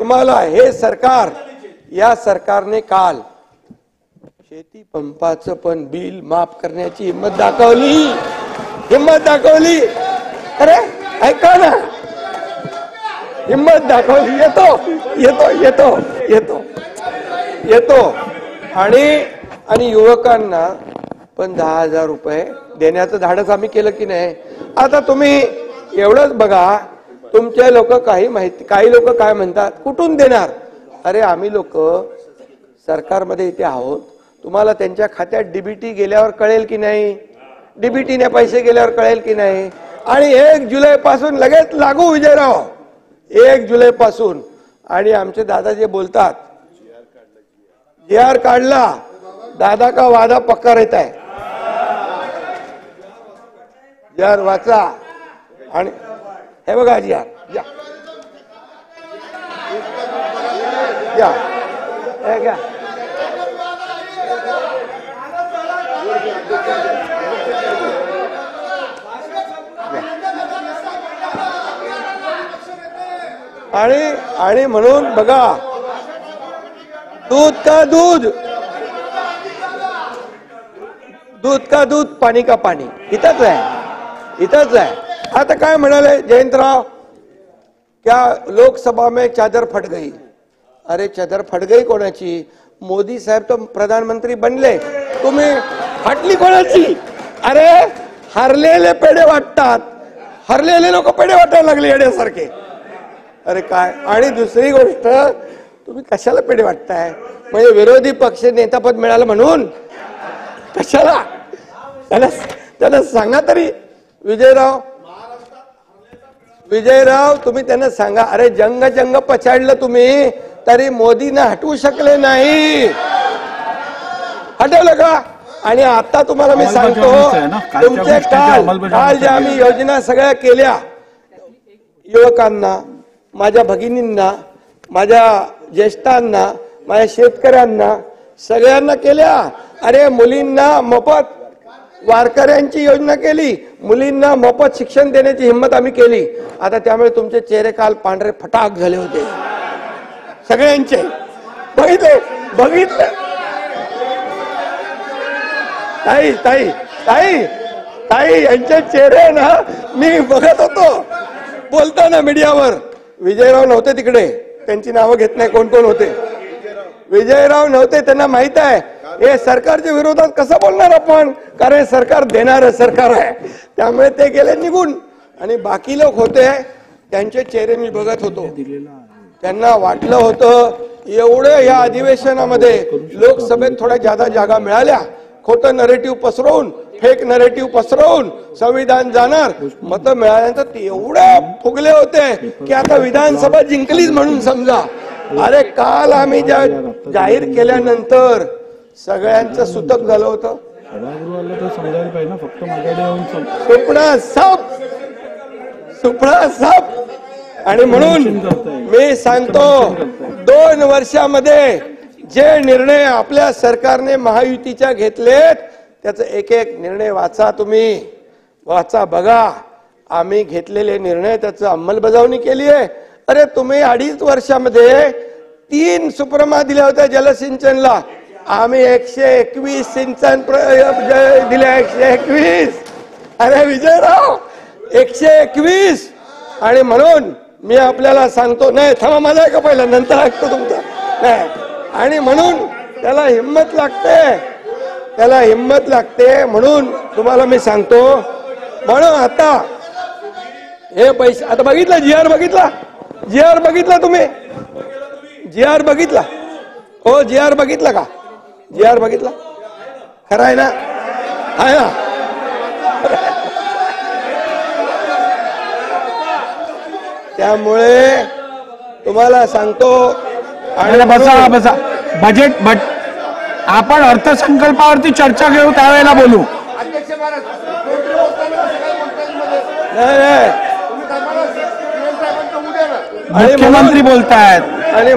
तुम्हाला हे सरकार, या सरकारने काल शेती पंपाचं पण बिल माफ करण्याची हिंमत दाखवली. अरे ऐका ना, हिंमत दाखवली. येतो आणि युवकांना पण 10,000 रुपये देण्याचं धाडस आम्ही केलं की नाही. आता तुम्ही एवढंच बघा, तुमचे लोक काही लोक काय म्हणतात, कुठून देणार. अरे आम्ही लोक सरकारमध्ये इथे आहोत, तुम्हाला त्यांच्या खात्यात डीबीटी गेल्यावर कळेल की नाही, डीबीटीने पैसे गेल्यावर कळेल की नाही. आणि 1 जुलै पासून लगेच लागू विजयराव, 1 जुलै पासून. आणि आमचे दादा जे बोलतात, GR काढला, दादा का वादा पक्का रहता है. GR वाचा आणि हे बघा GR हे घ्या. आणि म्हणून बघा, दूध का दूध, पानी का पानी, इथंच आहे. आता काय म्हणाले जयंतराव, क्या लोकसभा में चादर फट गई. अरे चादर फट गई कोणाची, मोदी साहेब तो प्रधानमंत्री बनले, तुम्ही फाटली कोणाची. अरे हरलेले पेढे वाटतात, हरलेले लोक पेढे वाटायला लागले येण्यासारखे. अरे काय. आणि दुसरी गोष्ट, तुम्ही कशाला पेढे वाटताय, म्हणजे विरोधी पक्ष नेतापद मिळालं म्हणून कशाला. त्याला सांगा तरी. विजयराव तुम्ही त्यांना सांगा, अरे जंग पछाडलं तुम्ही, तरी मोदींना हटवू शकले नाही, हटवलं का. आणि आता तुम्हाला मी सांगतो, तुमचे काल ज्या आम्ही योजना सगळ्या केल्या, युवकांना, माझ्या भगिनींना, माझ्या ज्येष्ठांना, माझ्या शेतकऱ्यांना, सगळ्यांना केल्या. अरे मुलींना मोफत, वारकऱ्यांची योजना केली, मुलींना मोफत शिक्षण देण्याची हिंमत आम्ही केली. आता त्यामुळे तुमचे चेहरे काल पांढरे फटाक झाले होते सगळ्यांचे. बघितले ताई यांचे चेहरे ना मी बघत होतो बोलताना मीडियावर. विजयराव नव्हते तिकडे, त्यांची नावं घेत नाही कोण कोण होते. विजयराव नव्हते, त्यांना माहित आहे हे सरकारच्या विरोधात कसं बोलणार आपण, कारण सरकार देणारं सरकार आहे. त्यामुळे ते गेले निघून. आणि बाकी लोक होते, त्यांचे चेहरे मी बघत होतो. त्यांना वाटलं होतं एवढं या अधिवेशनामध्ये लोकसभेत थोड्या जादा जागा मिळाल्या, खोटं नरेटिव्ह पसरवून, फेक नरेटिव्ह पसरवून संविधान जाणार, मतं मिळाल्यानंतर ते एवढे फुगले होते की आता विधानसभा जिंकलीच म्हणून समजा. अरे काल आम्ही जाहीर केल्यानंतर सगळ्यांचं सुतक झालं होतं. सुपडा साप. आणि म्हणून मी सांगतो, 2 वर्षामध्ये जे निर्णय आपल्या सरकारने महायुतीच्या घेतलेत, त्याचा एक एक निर्णय वाचा, तुम्ही वाचा, बघा. आम्ही घेतलेले निर्णय, त्याचं अंमलबजावणी केली आहे. अरे तुम्ही 2.5 वर्षामध्ये 3 सुप्रमा दिल्या होत्या जलसिंचनला, आम्ही 121 सिंचन दिले, 121. अरे विजयराव 121. आणि म्हणून मी आपल्याला सांगतो, नाही थांबा, माझा ऐका पहिला, नंतर ऐकतो तुमचा. नाही. आणि म्हणून त्याला हिंमत लागते, म्हणून तुम्हाला मी सांगतो. म्हणून आता हे पैसे, आता बघितलं GR बघितला तुम्ही, GR बघितला हो, GR बघितला का, GR बघितला, खरं आहे ना, आहे ना. त्यामुळे तुम्हाला सांगतो. आणि बसा बजेट आपण अर्थसंकल्पावरती चर्चा घेऊ, त्यावेळेला बोलू. नाही मुख्यमंत्री बोलतायत. आणि